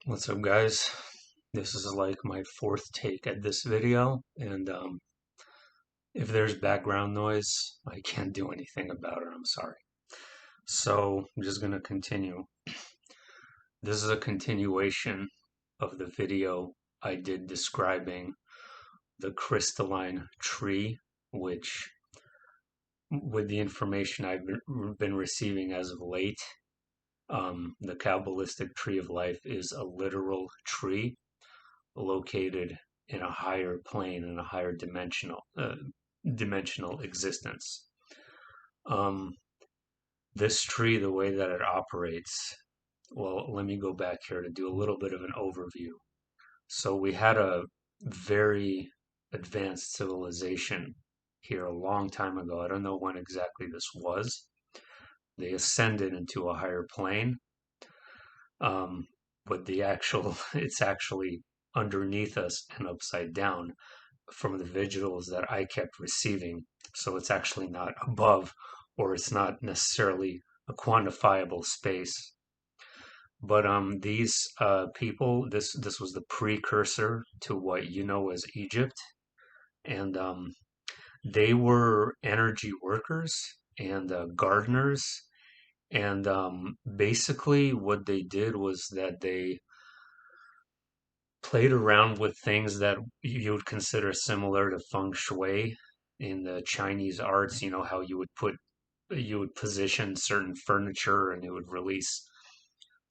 What's up, guys? This is like my fourth take at this video, and if there's background noise, I can't do anything about it. I'm sorry. So I'm just gonna continue. This is a continuation of the video I did describing the crystalline tree, which, with the information I've been receiving as of late, the Kabbalistic tree of life is a literal tree located in a higher plane, in a higher dimensional existence. Um, this tree, the way that it operates, well, let me go back here to do a little bit of an overview. So we had a very advanced civilization here a long time ago. I don't know when exactly this was. They ascended into a higher plane, um, but it's actually underneath us and upside down from the visuals that I kept receiving. So it's actually not above, or it's not necessarily a quantifiable space. But these people, this was the precursor to what you know as Egypt, and they were energy workers and gardeners. And basically, what they did was that they played around with things that you would consider similar to feng shui in the Chinese arts. You know how you would position certain furniture and it would release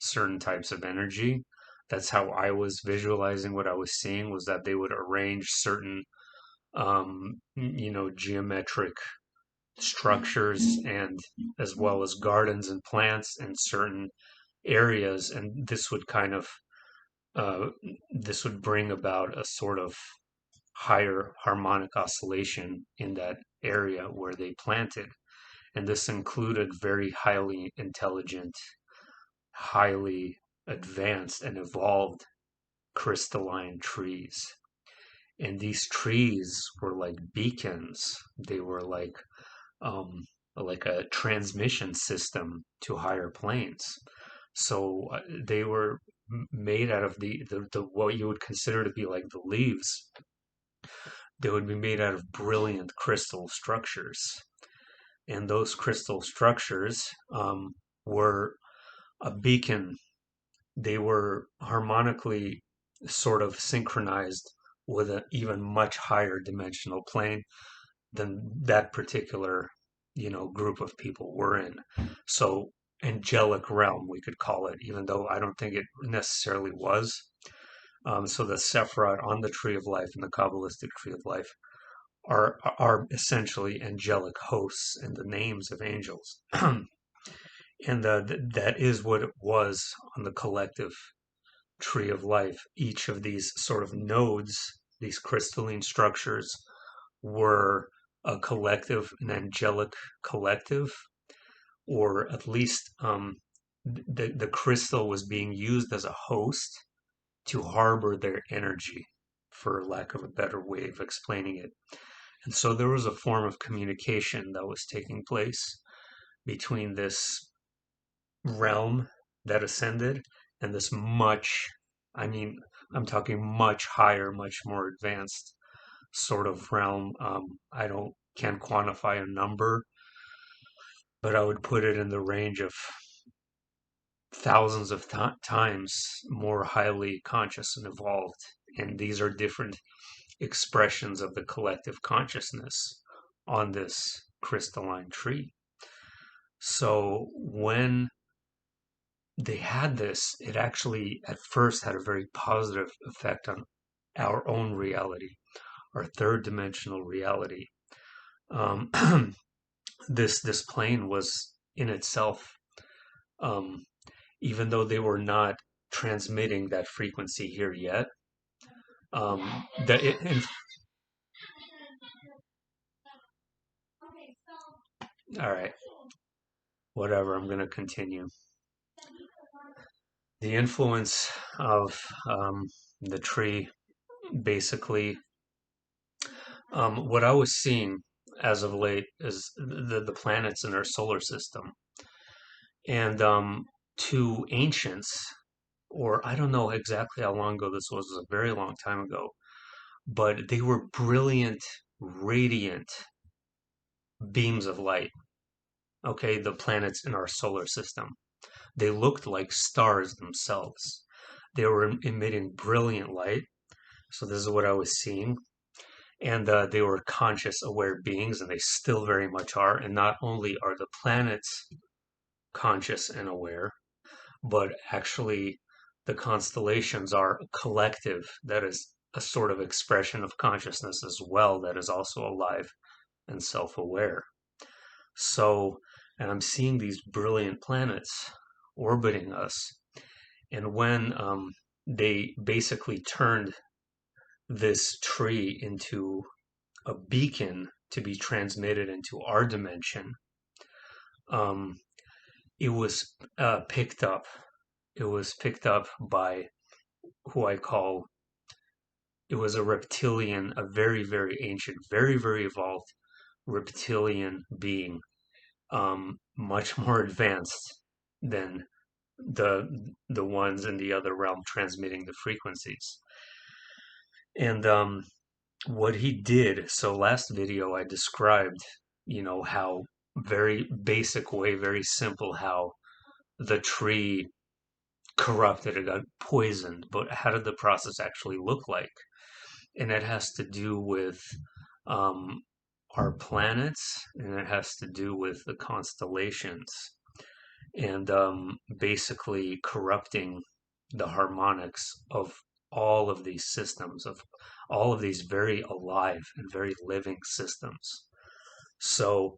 certain types of energy. That's how I was visualizing what I was seeing, was that they would arrange certain geometric structures, and as well as gardens and plants in certain areas, and uh, this would bring about a sort of higher harmonic oscillation in that area where they planted. And this included very highly intelligent, highly advanced, and evolved crystalline trees. And these trees were like beacons. They were like a transmission system to higher planes. So they were made out of the what you would consider to be like the leaves. They would be made out of brilliant crystal structures, and those crystal structures were a beacon. They were harmonically sort of synchronized with an even much higher dimensional plane than that particular, group of people were in. So angelic realm, we could call it, even though I don't think it necessarily was. So the Sephiroth on the Tree of Life and the Kabbalistic Tree of Life are essentially angelic hosts and the names of angels. And that is what it was on the collective Tree of Life. Each of these sort of nodes, these crystalline structures, were a collective, an angelic collective, or at least the crystal was being used as a host to harbor their energy, for lack of a better way of explaining it. And so there was a form of communication that was taking place between this realm that ascended and this I mean, I'm talking much higher, much more advanced sort of realm. I don't can't quantify a number, but I would put it in the range of thousands of times more highly conscious and evolved. And these are different expressions of the collective consciousness on this crystalline tree. So when they had this, it actually at first had a very positive effect on our own reality, our third dimensional reality. Um, this plane was in itself, um, even though they were not transmitting that frequency here yet. That it, all right, whatever. I'm going to continue. The influence of the tree, basically, what I was seeing as of late is the planets in our solar system, and to ancients, or I don't know exactly how long ago this was. It was a very long time ago, but they were brilliant, radiant beams of light. Okay, the planets in our solar system. They looked like stars themselves. They were emitting brilliant light. So this is what I was seeing. And they were conscious, aware beings, and they still very much are. And not only are the planets conscious and aware, but actually the constellations are a collective that is a sort of expression of consciousness as well, that is also alive and self-aware. So, and I'm seeing these brilliant planets orbiting us. And when they basically turned this tree into a beacon to be transmitted into our dimension, um, it was picked up. It was picked up by who I call, it was a reptilian, a very, very ancient, very, very evolved reptilian being, much more advanced than the ones in the other realm transmitting the frequencies. And what he did, so last video I described, how very basic way, very simple, how the tree corrupted, it got poisoned, but how did the process actually look like? And it has to do with um, our planets, and it has to do with the constellations, and basically corrupting the harmonics of all of these systems, of all of these very alive and very living systems. So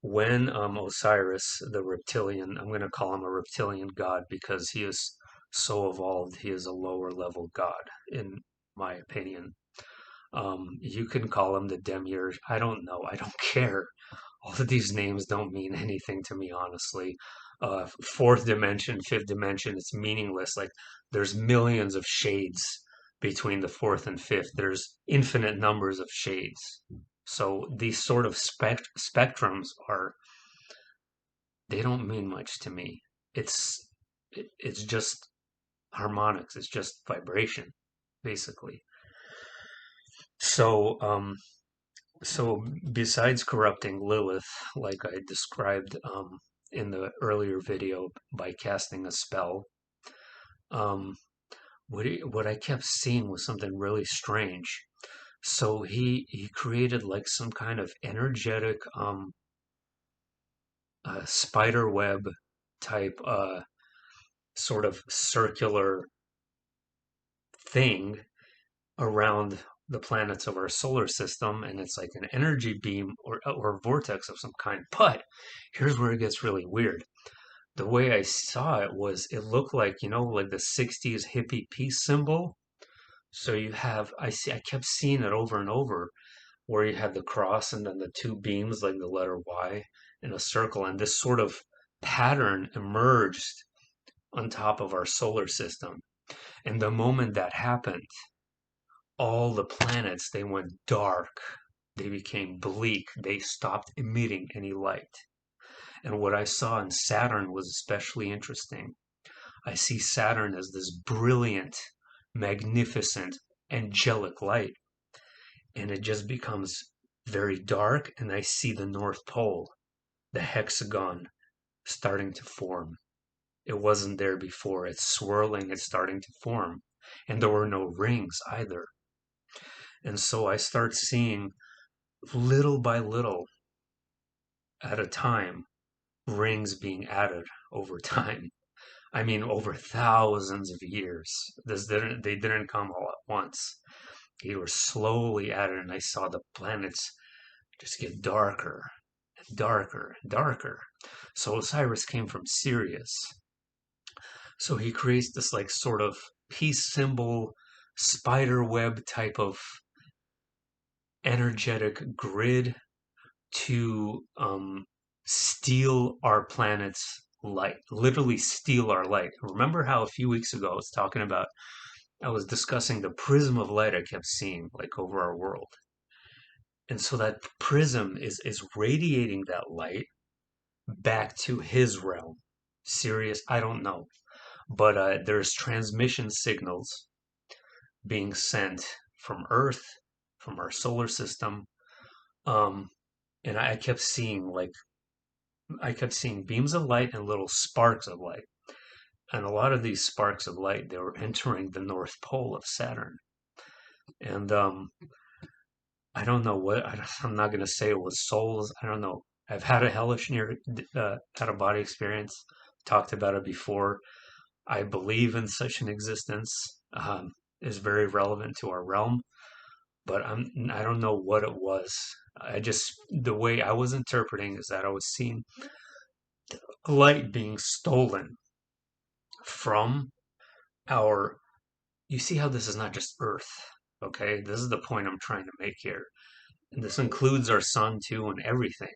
when Osiris, the reptilian, I'm going to call him a reptilian god because he is so evolved, he is a lower level god, in my opinion. You can call him the demiurge. I don't know. I don't care. All of these names don't mean anything to me, honestly. Fourth dimension, fifth dimension, it's meaningless. Like, there's millions of shades between the fourth and fifth. There's infinite numbers of shades. So these sort of spectrums are, they don't mean much to me. It's it's just harmonics. It's just vibration, basically. So so besides corrupting Lilith, like I described in the earlier video, by casting a spell, um, what I kept seeing was something really strange. So he created like some kind of energetic spider web type sort of circular thing around the planets of our solar system, and it's like an energy beam or vortex of some kind. But here's where it gets really weird. The way I saw it was, it looked like, like the 60s hippie peace symbol. So you have, I kept seeing it over and over, where you had the cross and then the two beams, like the letter Y in a circle, and this sort of pattern emerged on top of our solar system. And the moment that happened, all the planets, they went dark. They became bleak. They stopped emitting any light. And what I saw in Saturn was especially interesting. I see Saturn as this brilliant, magnificent, angelic light. And it just becomes very dark, and I see the North Pole, the hexagon, starting to form. It wasn't there before. It's swirling, it's starting to form. And there were no rings either. And so I start seeing, little by little at a time, rings being added over time. I mean, over thousands of years. They didn't come all at once. They were slowly added, and I saw the planets just get darker and darker and darker. So Osiris came from Sirius. So he creates this like sort of peace symbol, spider web type of energetic grid to steal our planet's light, literally steal our light. Remember how a few weeks ago I was discussing the prism of light I kept seeing like over our world. And so that prism is radiating that light back to his realm. Sirius, I don't know. but there's transmission signals being sent from Earth, from our solar system, um, and I kept seeing beams of light and little sparks of light. And a lot of these sparks of light, they were entering the North Pole of Saturn. And I don't know what, I'm not going to say it was souls. I don't know. I've had a hellish near out of body experience, talked about it before. I believe in such an existence, is very relevant to our realm, but I don't know what it was. The way I was interpreting is that I was seeing light being stolen from our, you see how this is not just Earth, okay? This is the point I'm trying to make here. And this includes our sun too and everything.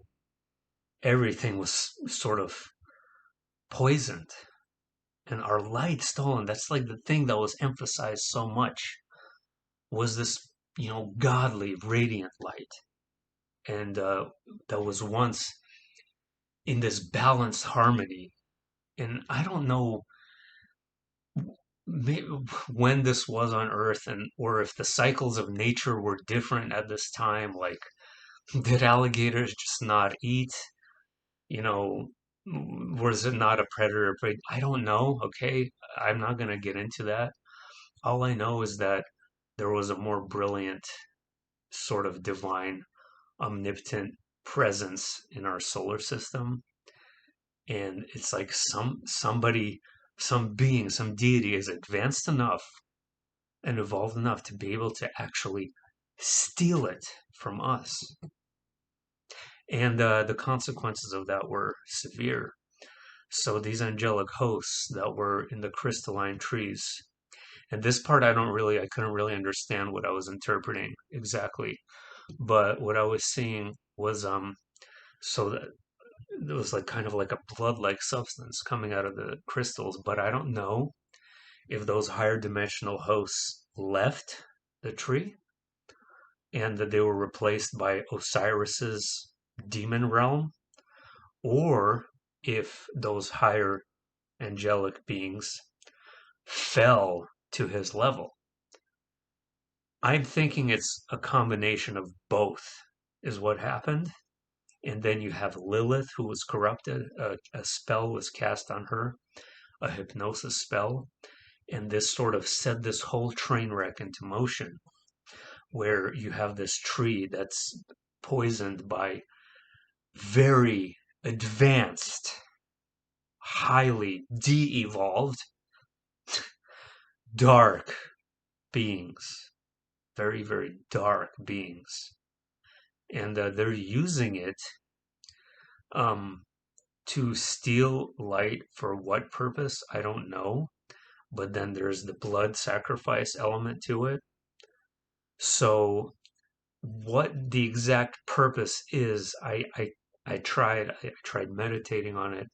Everything was sort of poisoned and our light stolen. That's like the thing that was emphasized so much was this, godly, radiant light. And that was once in this balanced harmony. And I don't know when this was on Earth, and or if the cycles of nature were different at this time. Like, did alligators just not eat? You know, was it not a predator prey? I don't know. Okay, I'm not gonna get into that. All I know is that there was a more brilliant, sort of divine, omnipotent presence in our solar system, and it's like somebody, some being, some deity is advanced enough and evolved enough to be able to actually steal it from us. And the consequences of that were severe. So these angelic hosts that were in the crystalline trees, and this part I couldn't really understand what I was interpreting exactly, but what I was seeing was so that it was like kind of like a blood-like substance coming out of the crystals, but I don't know if those higher dimensional hosts left the tree and that they were replaced by Osiris's demon realm, or if those higher angelic beings fell to his level. I'm thinking it's a combination of both, is what happened. And then you have Lilith, who was corrupted. A spell was cast on her, a hypnosis spell. And this sort of set this whole train wreck into motion, where you have this tree that's poisoned by very advanced, highly de evolved, dark beings. Very, very dark beings. And they're using it um, to steal light for what purpose? I don't know. But then there's the blood sacrifice element to it. So, what the exact purpose is, I tried meditating on it.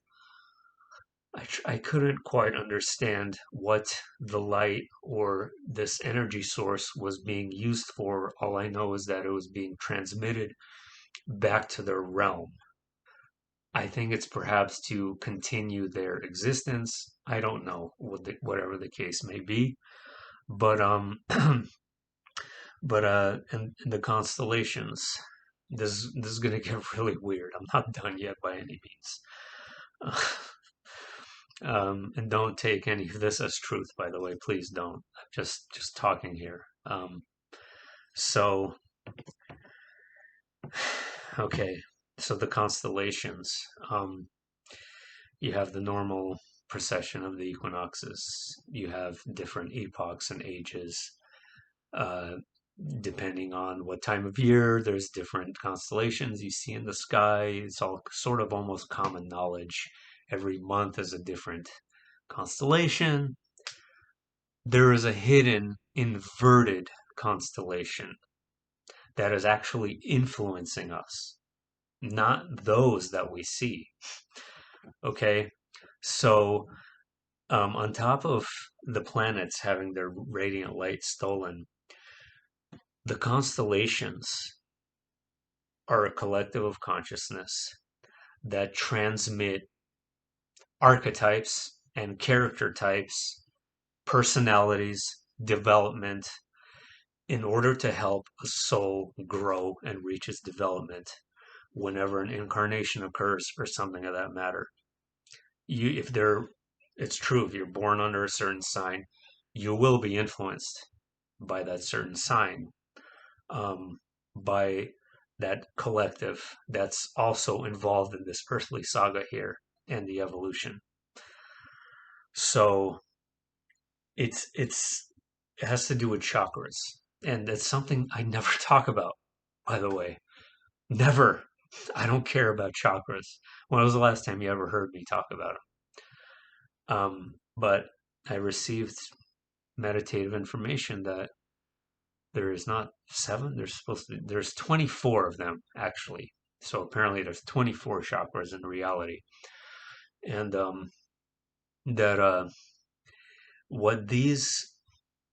I couldn't quite understand what the light or this energy source was being used for. All I know is that it was being transmitted back to their realm. I think it's perhaps to continue their existence. I don't know whatever the case may be, but and the constellations. This is gonna get really weird. I'm not done yet by any means. And don't take any of this as truth, by the way. Please don't. I'm just talking here. So okay. So the constellations. You have the normal precession of the equinoxes. You have different epochs and ages. Uh, Depending on what time of year, there's different constellations you see in the sky. It's all sort of almost common knowledge. Every month is a different constellation. There is a hidden inverted constellation that is actually influencing us, not those that we see. Okay, so on top of the planets having their radiant light stolen, the constellations are a collective of consciousness that transmit archetypes and character types, personalities, development, in order to help a soul grow and reach its development whenever an incarnation occurs or something of that matter. If they're, it's true, if you're born under a certain sign, you will be influenced by that certain sign, um, by that collective that's also involved in this earthly saga here and the evolution. So it has to do with chakras, and that's something I never talk about. By the way, never. I don't care about chakras. When was the last time you ever heard me talk about them? But I received meditative information that there is not seven. There's supposed to be, there's 24 of them actually. So apparently there's 24 chakras in reality, and that what these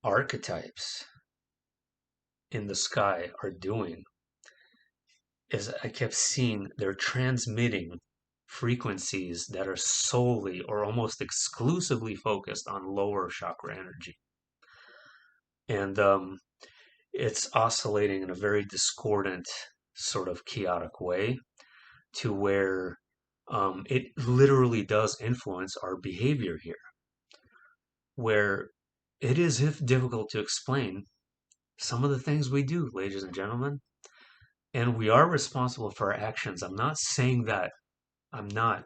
archetypes in the sky are doing is I kept seeing they're transmitting frequencies that are solely or almost exclusively focused on lower chakra energy. And it's oscillating in a very discordant, sort of chaotic way to where it literally does influence our behavior here, where it is difficult to explain some of the things we do, ladies and gentlemen. And we are responsible for our actions. I'm not saying that. I'm not.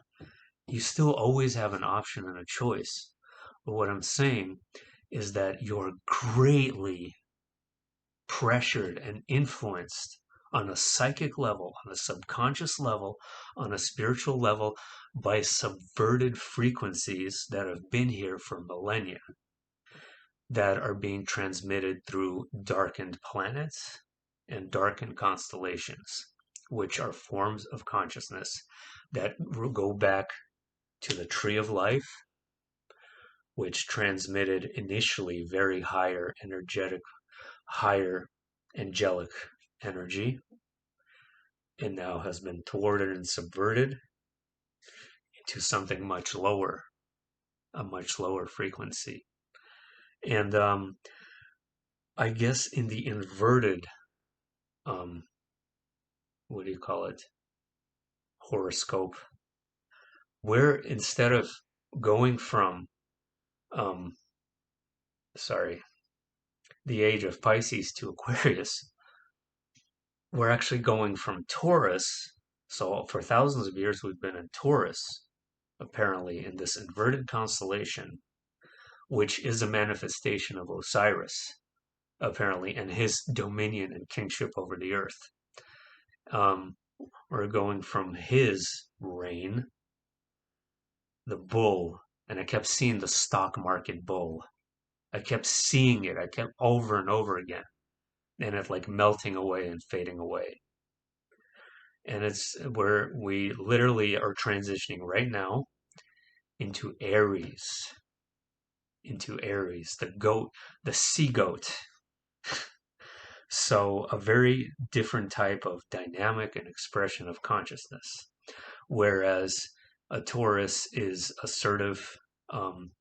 You still always have an option and a choice. But what I'm saying is that you're greatly pressured and influenced on a psychic level, on a subconscious level, on a spiritual level by subverted frequencies that have been here for millennia, that are being transmitted through darkened planets and darkened constellations, which are forms of consciousness that go back to the tree of life, which transmitted initially very higher energetic, higher angelic energy, and now has been thwarted and subverted into something much lower, a much lower frequency. And I guess in the inverted, um, what do you call it, horoscope, where instead of going from, um, sorry, the age of Pisces to Aquarius, we're actually going from Taurus. So for thousands of years, we've been in Taurus, apparently, in this inverted constellation, which is a manifestation of Osiris, apparently, and his dominion and kingship over the earth. Um, we're going from his reign, the bull, and I kept seeing the stock market bull. I kept seeing it. I kept over and over again, and it's like melting away and fading away. And it's where we literally are transitioning right now into Aries, the goat, the sea goat. So a very different type of dynamic and expression of consciousness. Whereas a Taurus is assertive, um,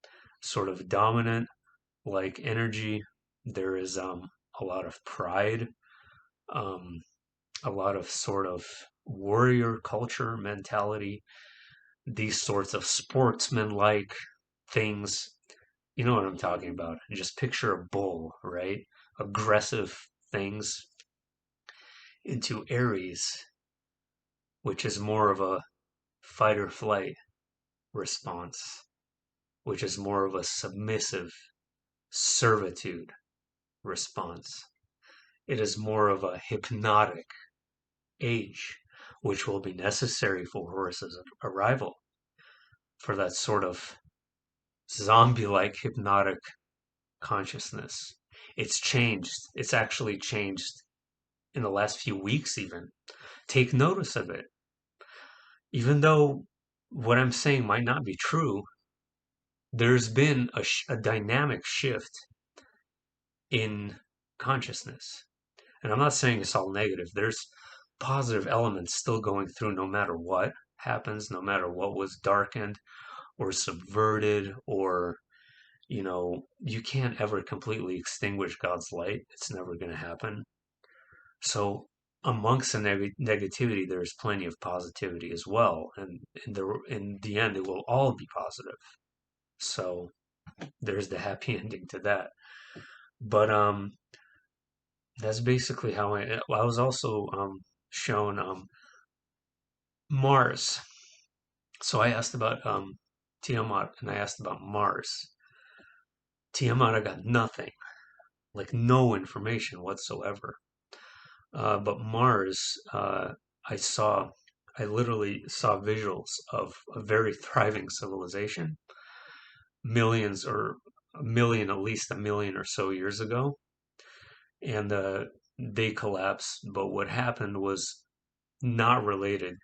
sort of dominant, like energy. There is a lot of pride, um, a lot of sort of warrior culture mentality, these sorts of sportsman-like things. You know what I'm talking about. Just picture a bull, right? Aggressive things, into Aries, which is more of a fight or flight response, which is more of a submissive servitude response. It is more of a hypnotic age, which will be necessary for Horus's arrival, for that sort of zombie-like hypnotic consciousness. It's changed. It's actually changed in the last few weeks, even. Take notice of it. Even though what I'm saying might not be true, there's been a dynamic shift in consciousness. And I'm not saying it's all negative. There's positive elements still going through no matter what happens, no matter what was darkened, or subverted, or you can't ever completely extinguish God's light. It's never going to happen. So amongst the negativity, there's plenty of positivity as well, and in the end, it will all be positive. So there's the happy ending to that. But that's basically how I was also shown Mars. So I asked about Tiamat, and I asked about Mars. Tiamat, I got nothing, like no information whatsoever. But Mars, I saw, I literally saw visuals of a very thriving civilization, millions or a million, at least a million or so years ago, and they collapsed. But what happened was not related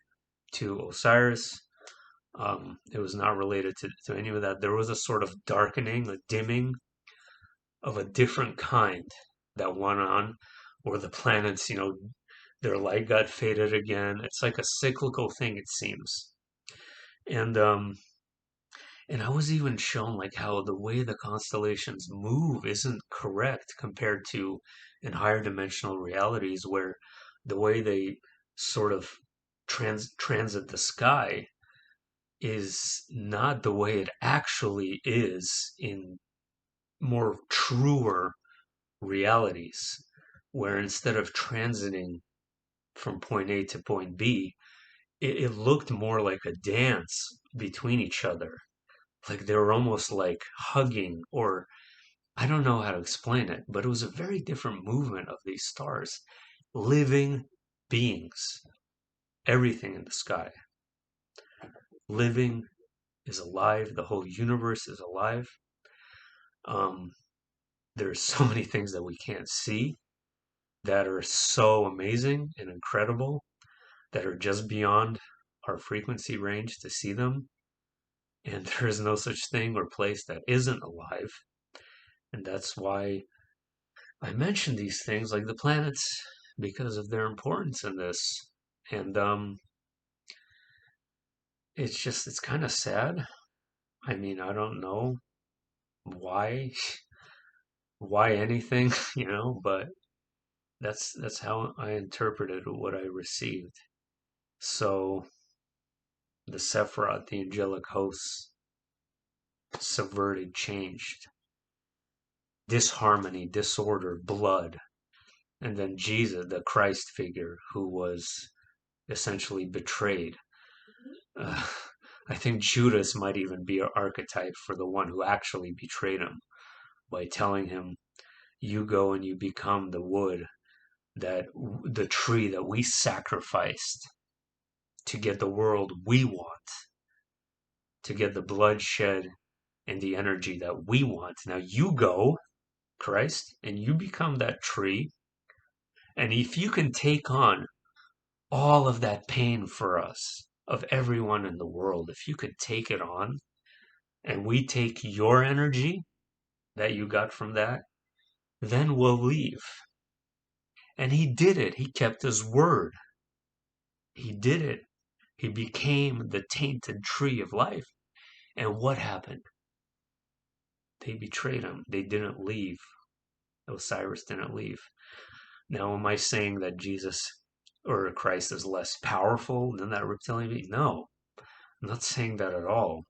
to Osiris. It was not related to any of that. There was a sort of darkening, a dimming of a different kind that went on, where the planets, their light got faded again. It's like a cyclical thing, it seems. And and I was even shown like how the way the constellations move isn't correct compared to in higher dimensional realities, where the way they sort of transit the sky is not the way it actually is in more truer realities, where instead of transiting from point A to point B, it looked more like a dance between each other. Like they were almost like hugging, or I don't know how to explain it, but it was a very different movement of these stars. Living beings, everything in the sky. Living is alive, the whole universe is alive. Um, there's so many things that we can't see that are so amazing and incredible that are just beyond our frequency range to see them. And there is no such thing or place that isn't alive. And that's why I mention these things like the planets, because of their importance in this. And it's kind of sad. I mean, I don't know why why anything, but that's how I interpreted what I received. So the Sephiroth, the angelic hosts, subverted, changed, disharmony, disorder, blood, and then Jesus, the Christ figure, who was essentially betrayed. Uh, I think Judas might even be an archetype for the one who actually betrayed him by telling him, "You go and you become the wood, the tree that we sacrificed to get the world we want, to get the bloodshed and the energy that we want. Now you go, Christ, and you become that tree. And if you can take on all of that pain for us, of everyone in the world, if you could take it on, and we take your energy that you got from that, then we'll leave." And he did it. He kept his word. He did it. He became the tainted tree of life. And what happened? They betrayed him. They didn't leave. Osiris didn't leave. Now, am I saying that Jesus or Christ is less powerful than that reptilian being? No, I'm not saying that at all.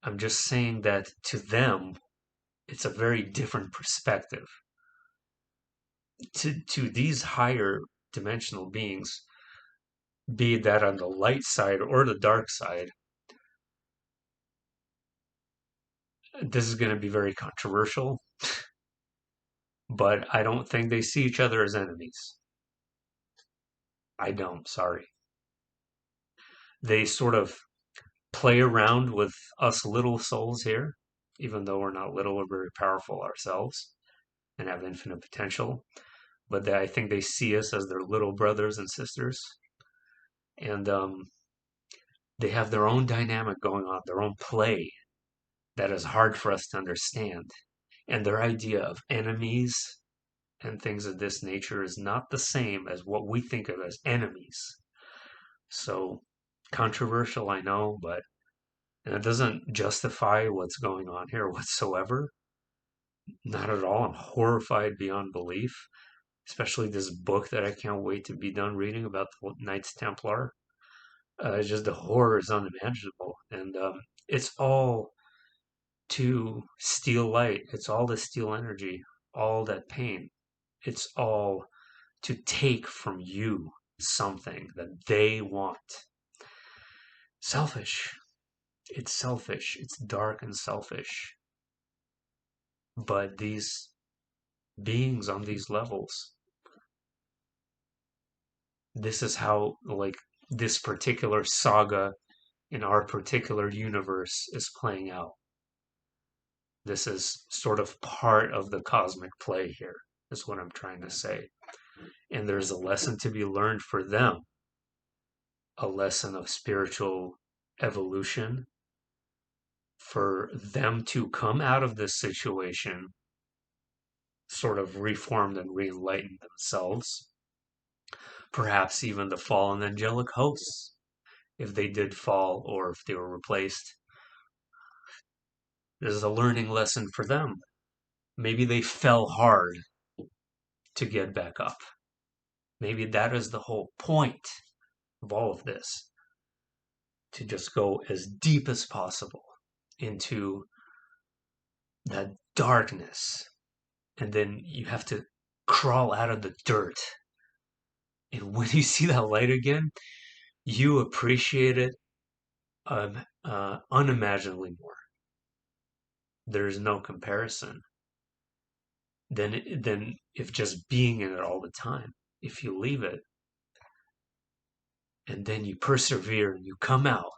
I'm just saying that to them, it's a very different perspective. To these higher dimensional beings, be that on the light side or the dark side, this is going to be very controversial, but I don't think they see each other as enemies. I don't, sorry. They sort of play around with us little souls here, even though we're not little, we're very powerful ourselves and have infinite potential. But I think they see us as their little brothers and sisters. And they have their own dynamic going on, their own play that is hard for us to understand. And their idea of enemies and things of this nature is not the same as what we think of as enemies. So controversial, I know, but And it doesn't justify what's going on here whatsoever. Not at all. I'm horrified beyond belief, especially this book that I can't wait to be done reading about the Knights Templar. It's just the horror is unimaginable. And it's all to steal light, it's all to steal energy, all that pain. It's all to take from you something that they want. Selfish. It's selfish. It's dark and selfish. But these beings on these levels, this is how, like, this particular saga in our particular universe is playing out. This is sort of part of the cosmic play here, is what I'm trying to say. And there's a lesson to be learned for them, a lesson of spiritual evolution, for them to come out of this situation sort of reformed and re-enlightened themselves. Perhaps even the fallen angelic hosts, if they did fall or if they were replaced. This is a learning lesson for them. Maybe they fell hard to get back up. Maybe that is the whole point of all of this, to just go as deep as possible into that darkness. And then you have to crawl out of the dirt. And when you see that light again, you appreciate it unimaginably more. There's no comparison than if just being in it all the time. If you leave it and then you persevere and you come out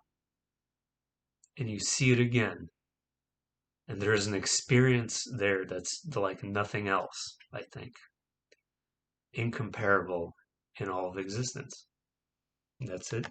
and you see it again, and there's an experience there that's like nothing else, I think, incomparable in all of existence. That's it.